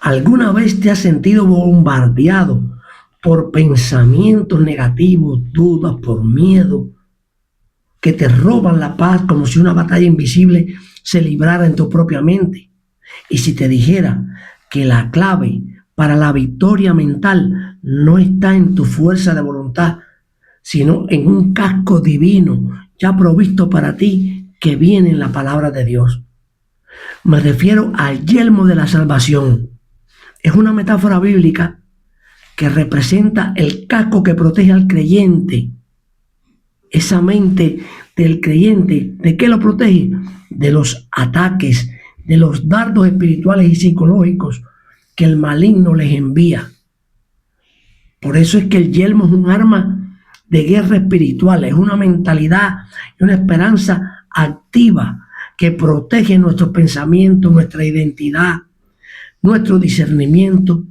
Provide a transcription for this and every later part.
¿Alguna vez te has sentido bombardeado por pensamientos negativos, dudas, por miedo, que te roban la paz como si una batalla invisible se librara en tu propia mente? Y si te dijera que la clave para la victoria mental no está en tu fuerza de voluntad, sino en un casco divino ya provisto para ti que viene en la palabra de Dios. Me refiero al yelmo de la salvación. Es una metáfora bíblica que representa el casco que protege al creyente. Esa mente del creyente, ¿de qué lo protege? De los ataques, de los dardos espirituales y psicológicos que el maligno les envía. Por eso es que el yelmo es un arma de guerra espiritual, es una mentalidad y una esperanza activa que protege nuestros pensamientos, nuestra identidad, nuestro discernimiento,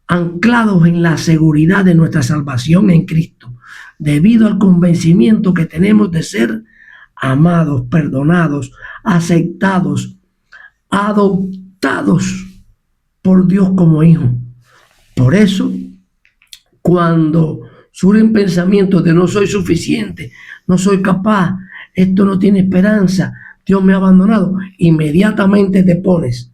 anclados en la seguridad de nuestra salvación en Cristo, debido al convencimiento que tenemos de ser amados, perdonados, aceptados, adoptados por Dios como hijos. Por eso, cuando surgen pensamientos de no soy suficiente, no soy capaz, esto no tiene esperanza, Dios me ha abandonado, inmediatamente te pones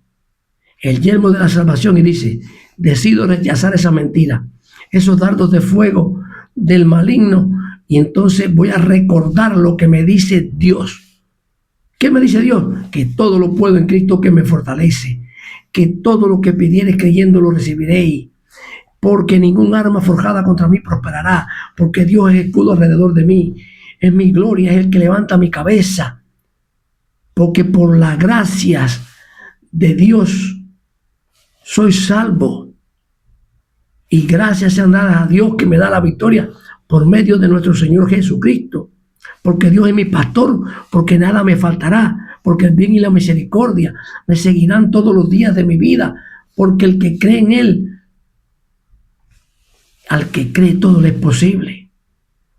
el yelmo de la salvación y dice, decido rechazar esa mentira, esos dardos de fuego del maligno, y entonces voy a recordar lo que me dice Dios. ¿Qué me dice Dios? Que todo lo puedo en Cristo que me fortalece, que todo lo que pidieres creyendo lo recibiréis, porque ningún arma forjada contra mí prosperará, porque Dios es escudo alrededor de mí, es mi gloria, es el que levanta mi cabeza, porque por las gracias de Dios soy salvo, y gracias sean dadas a Dios que me da la victoria por medio de nuestro Señor Jesucristo, porque Dios es mi pastor, porque nada me faltará, porque el bien y la misericordia me seguirán todos los días de mi vida, porque el que cree en Él, al que cree todo le es posible,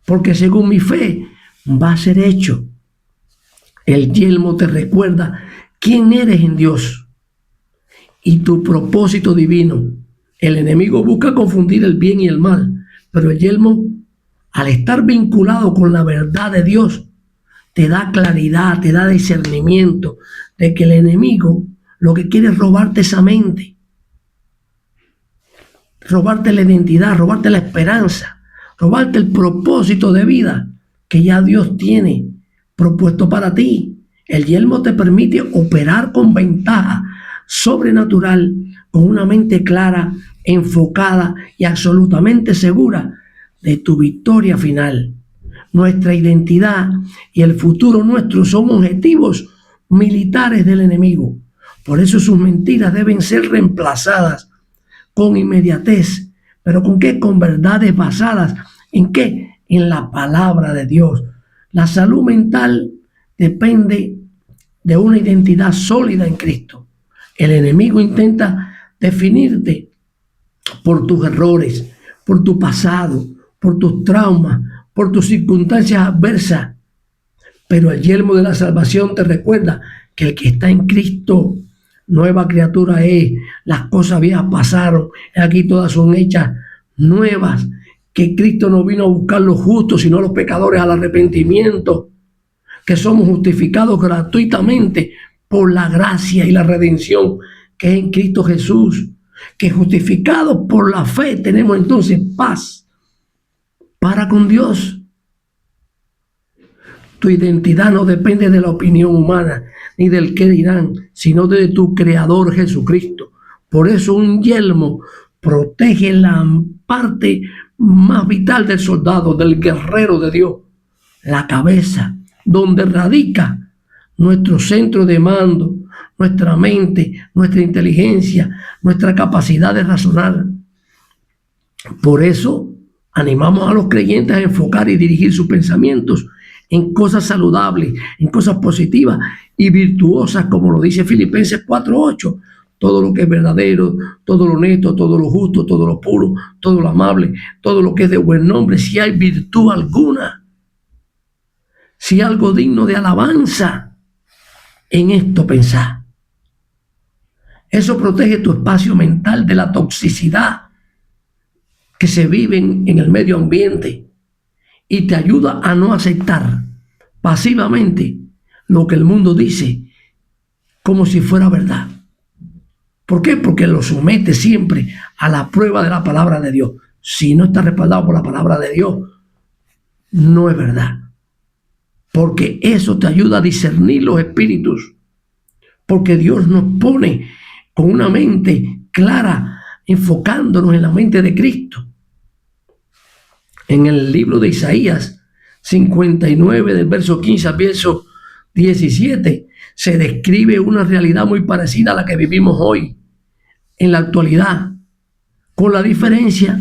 porque según mi fe va a ser hecho. El yelmo te recuerda quién eres en Dios y tu propósito divino. El enemigo busca confundir el bien y el mal, pero el yelmo, al estar vinculado con la verdad de Dios, te da claridad, te da discernimiento de que el enemigo lo que quiere es robarte esa mente, robarte la identidad, robarte la esperanza, robarte el propósito de vida que ya Dios tiene propuesto para ti. El yelmo te permite operar con ventaja sobrenatural, con una mente clara, enfocada y absolutamente segura de tu victoria final. Nuestra identidad y el futuro nuestro son objetivos militares del enemigo. Por eso sus mentiras deben ser reemplazadas con inmediatez. ¿Pero con qué? Con verdades basadas ¿en qué? En la palabra de Dios. La salud mental depende de una identidad sólida en Cristo. El enemigo intenta definirte por tus errores, por tu pasado, por tus traumas, por tus circunstancias adversas. Pero el yelmo de la salvación te recuerda que el que está en Cristo, nueva criatura es. Las cosas viejas pasaron, aquí todas son hechas nuevas. Que Cristo no vino a buscar los justos, sino a los pecadores al arrepentimiento. Que somos justificados gratuitamente por la gracia y la redención que es en Cristo Jesús. Que justificados por la fe tenemos entonces paz para con Dios. Tu identidad no depende de la opinión humana ni del qué dirán, sino de tu Creador Jesucristo. Por eso un yelmo protege la parte más vital del soldado, del guerrero de Dios, la cabeza, donde radica nuestro centro de mando, nuestra mente, nuestra inteligencia, nuestra capacidad de razonar. Por eso animamos a los creyentes a enfocar y dirigir sus pensamientos en cosas saludables, en cosas positivas y virtuosas, como lo dice Filipenses 4:8. Todo lo que es verdadero, todo lo honesto, todo lo justo, todo lo puro, todo lo amable, todo lo que es de buen nombre, si hay virtud alguna, si hay algo digno de alabanza, en esto pensad. Eso protege tu espacio mental de la toxicidad que se vive en el medio ambiente y te ayuda a no aceptar pasivamente lo que el mundo dice como si fuera verdad. ¿Por qué? Porque lo somete siempre a la prueba de la palabra de Dios. Si no está respaldado por la palabra de Dios, no es verdad. Porque eso te ayuda a discernir los espíritus. Porque Dios nos pone con una mente clara, enfocándonos en la mente de Cristo. En el libro de Isaías 59, del verso 15 al verso 17, se describe una realidad muy parecida a la que vivimos hoy, en la actualidad, con la diferencia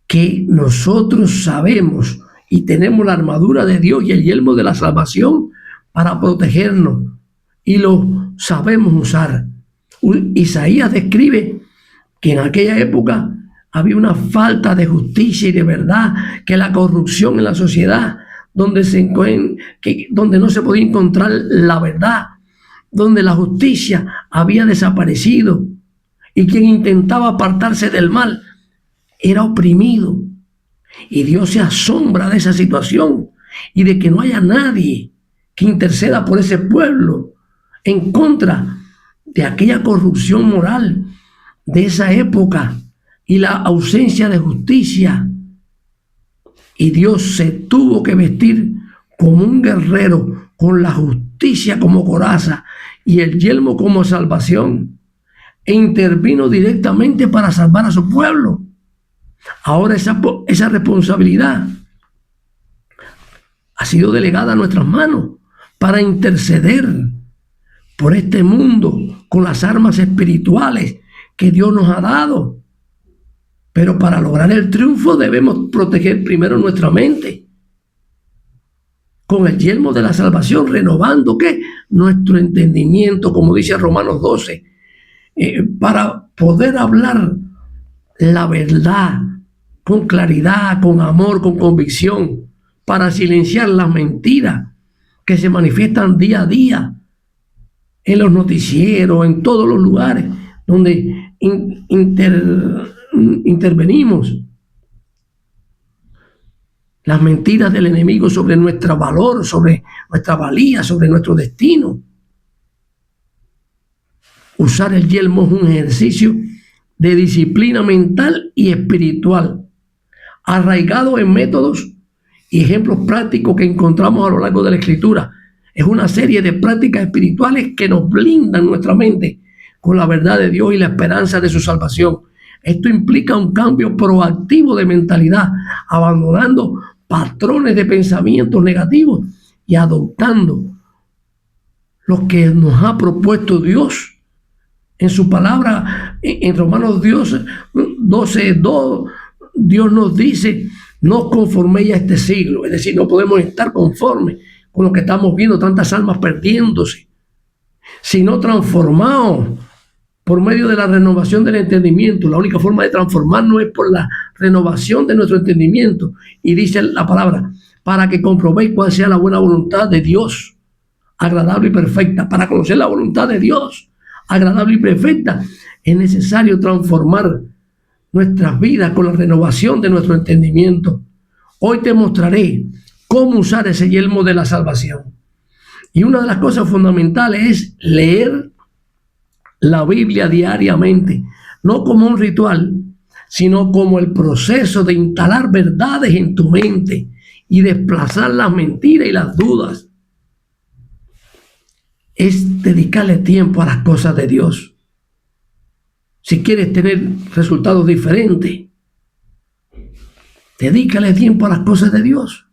que nosotros sabemos y tenemos la armadura de Dios y el yelmo de la salvación para protegernos, y lo sabemos usar. Isaías describe que en aquella época había una falta de justicia y de verdad, que la corrupción en la sociedad, donde no se podía encontrar la verdad, donde la justicia había desaparecido, y quien intentaba apartarse del mal era oprimido. Y Dios se asombra de esa situación y de que no haya nadie que interceda por ese pueblo en contra de aquella corrupción moral de esa época y la ausencia de justicia. Y Dios se tuvo que vestir como un guerrero, con la justicia como coraza y el yelmo como salvación, e intervino directamente para salvar a su pueblo. Ahora esa responsabilidad ha sido delegada a nuestras manos para interceder por este mundo con las armas espirituales que Dios nos ha dado. Pero para lograr el triunfo debemos proteger primero nuestra mente con el yelmo de la salvación, renovando ¿qué? Nuestro entendimiento, como dice Romanos 12, para poder hablar la verdad con claridad, con amor, con convicción, para silenciar las mentiras que se manifiestan día a día en los noticieros, en todos los lugares donde intervenimos. Las mentiras del enemigo sobre nuestro valor, sobre nuestra valía, sobre nuestro destino. Usar el yelmo es un ejercicio de disciplina mental y espiritual, arraigado en métodos y ejemplos prácticos que encontramos a lo largo de la Escritura. Es una serie de prácticas espirituales que nos blindan nuestra mente con la verdad de Dios y la esperanza de su salvación. Esto implica un cambio proactivo de mentalidad, abandonando patrones de pensamientos negativos y adoptando los que nos ha propuesto Dios en su palabra. En Romanos 12:2, Dios nos dice: no os conforméis a este siglo. Es decir, no podemos estar conformes con lo que estamos viendo, tantas almas perdiéndose, sino transformados por medio de la renovación del entendimiento. La única forma de transformarnos es por la renovación de nuestro entendimiento. Y dice la palabra: para que comprobéis cuál sea la buena voluntad de Dios, agradable y perfecta. Para conocer la voluntad de Dios agradable y perfecta, es necesario transformar nuestras vidas con la renovación de nuestro entendimiento. Hoy te mostraré cómo usar ese yelmo de la salvación. Y una de las cosas fundamentales es leer la Biblia diariamente, no como un ritual, sino como el proceso de instalar verdades en tu mente y desplazar las mentiras y las dudas. Es dedicarle tiempo a las cosas de Dios. Si quieres tener resultados diferentes, dedícale tiempo a las cosas de Dios.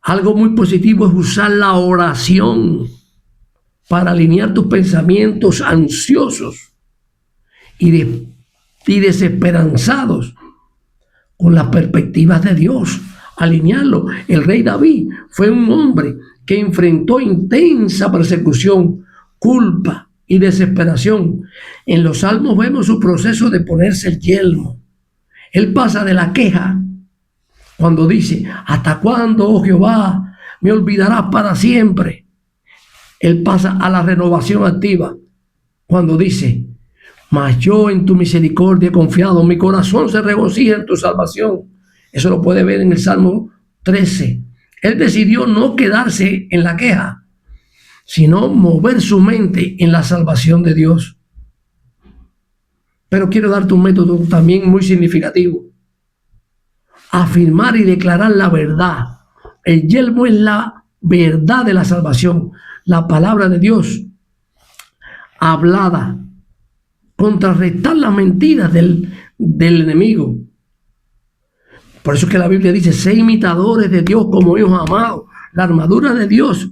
Algo muy positivo es usar la oración para alinear tus pensamientos ansiosos y desesperanzados con las perspectivas de Dios. Alinearlo. El rey David fue un hombre que enfrentó intensa persecución, culpa y desesperación. En los Salmos vemos su proceso de ponerse el yelmo. Él pasa de la queja, cuando dice: ¿hasta cuándo, oh Jehová, me olvidarás para siempre? Él pasa a la renovación activa, cuando dice: mas yo en tu misericordia he confiado, mi corazón se regocija en tu salvación. Eso lo puede ver en el Salmo 13. Él decidió no quedarse en la queja, sino mover su mente en la salvación de Dios. Pero quiero darte un método también muy significativo: afirmar y declarar la verdad. El yelmo es la verdad de la salvación, la palabra de Dios hablada. Contrarrestar las mentiras del enemigo. Por eso es que la Biblia dice: sé imitadores de Dios como hijos amados. La armadura de Dios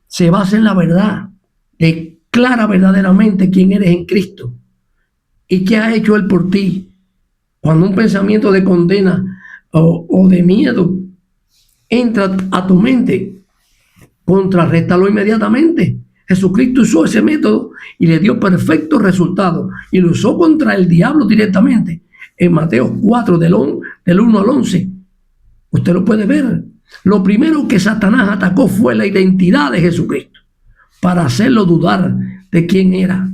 se basa en la verdad. Declara verdaderamente quién eres en Cristo y qué ha hecho Él por ti. Cuando un pensamiento de condena o de miedo entra a tu mente, contrarréstalo inmediatamente. Jesucristo usó ese método y le dio perfectos resultados, y lo usó contra el diablo directamente. En Mateo 4, del 1 al 11, usted lo puede ver. Lo primero que Satanás atacó fue la identidad de Jesucristo, para hacerlo dudar de quién era.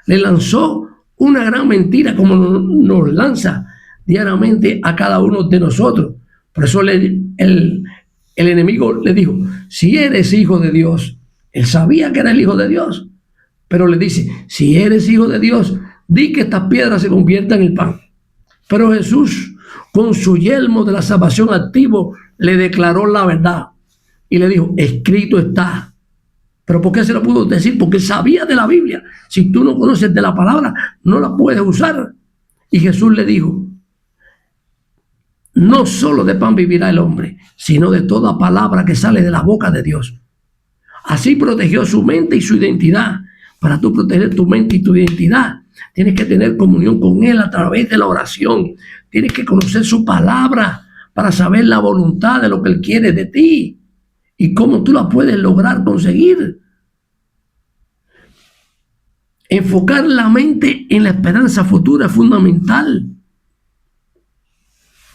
Le lanzó una gran mentira, como nos lanza diariamente a cada uno de nosotros. Por eso el enemigo le dijo: si eres hijo de Dios. Él sabía que era el hijo de Dios, pero le dice: si eres hijo de Dios, di que estas piedras se conviertan en pan. Pero Jesús, con su yelmo de la salvación activo, le declaró la verdad y le dijo: escrito está. ¿Pero por qué se lo pudo decir? Porque sabía de la Biblia. Si tú no conoces de la palabra, no la puedes usar. Y Jesús le dijo: no solo de pan vivirá el hombre, sino de toda palabra que sale de la boca de Dios. Así protegió su mente y su identidad. Para tú proteger tu mente y tu identidad, tienes que tener comunión con Él a través de la oración. Tienes que conocer su palabra para saber la voluntad de lo que Él quiere de ti y cómo tú la puedes lograr conseguir. Enfocar la mente en la esperanza futura es fundamental.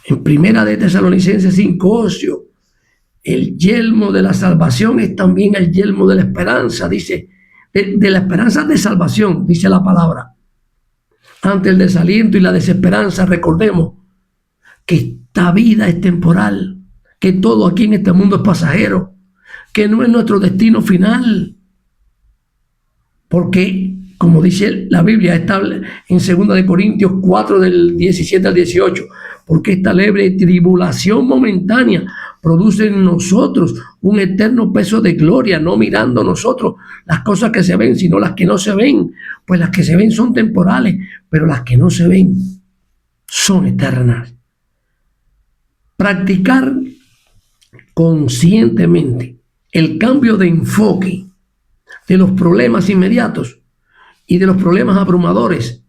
En Primera de Tesalonicenses 5:8, el yelmo de la salvación es también el yelmo de la esperanza, dice, de la esperanza de salvación, dice la palabra. Ante el desaliento y la desesperanza, recordemos que esta vida es temporal, que todo aquí en este mundo es pasajero, que no es nuestro destino final. Porque, como dice la Biblia, está en 2 Corintios 4, del 17 al 18, porque esta leve tribulación momentánea produce en nosotros un eterno peso de gloria, no mirando nosotros las cosas que se ven, sino las que no se ven. Pues las que se ven son temporales, pero las que no se ven son eternas. Practicar conscientemente el cambio de enfoque de los problemas inmediatos y de los problemas abrumadores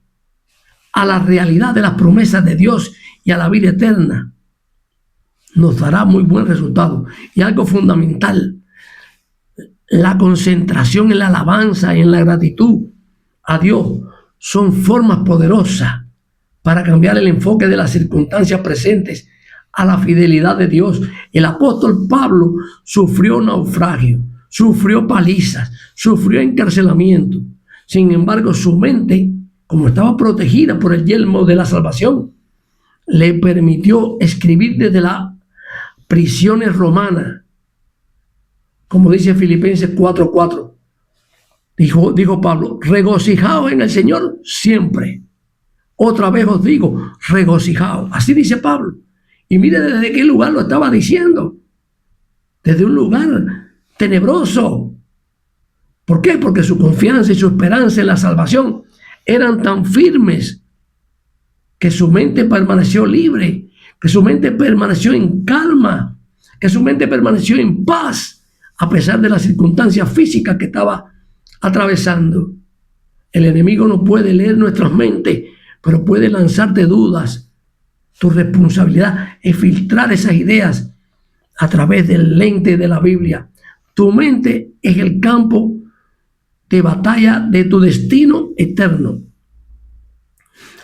a la realidad de las promesas de Dios y a la vida eterna nos dará muy buen resultado. Y algo fundamental: la concentración en la alabanza y en la gratitud a Dios son formas poderosas para cambiar el enfoque de las circunstancias presentes a la fidelidad de Dios. El apóstol Pablo sufrió naufragio, sufrió palizas, sufrió encarcelamiento. Sin embargo, su mente, como estaba protegida por el yelmo de la salvación, le permitió escribir desde las prisiones romanas. Como dice Filipenses 4:4, dijo Pablo: regocijaos en el Señor siempre. Otra vez os digo, regocijaos. Así dice Pablo. Y mire desde qué lugar lo estaba diciendo. Desde un lugar tenebroso. ¿Por qué? Porque su confianza y su esperanza en la salvación eran tan firmes que su mente permaneció libre, que su mente permaneció en calma, que su mente permaneció en paz, a pesar de las circunstancias físicas que estaba atravesando. El enemigo no puede leer nuestras mentes, pero puede lanzarte dudas. Tu responsabilidad es filtrar esas ideas a través del lente de la Biblia. Tu mente es el campo de batalla de tu destino eterno.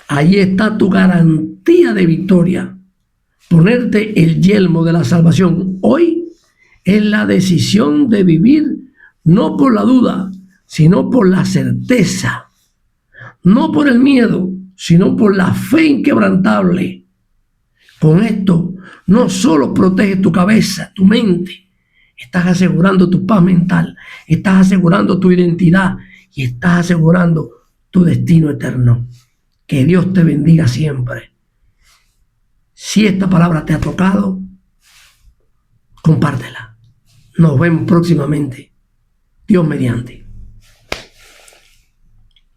Ahí está tu garantía de victoria. Ponerte el yelmo de la salvación hoy es la decisión de vivir no por la duda, sino por la certeza no por el miedo, sino por la fe inquebrantable. Con esto, no solo proteges tu cabeza, tu mente, estás asegurando tu paz mental, estás asegurando tu identidad y estás asegurando tu destino eterno. Que Dios te bendiga siempre. Si esta palabra te ha tocado, compártela. Nos vemos próximamente. Dios mediante.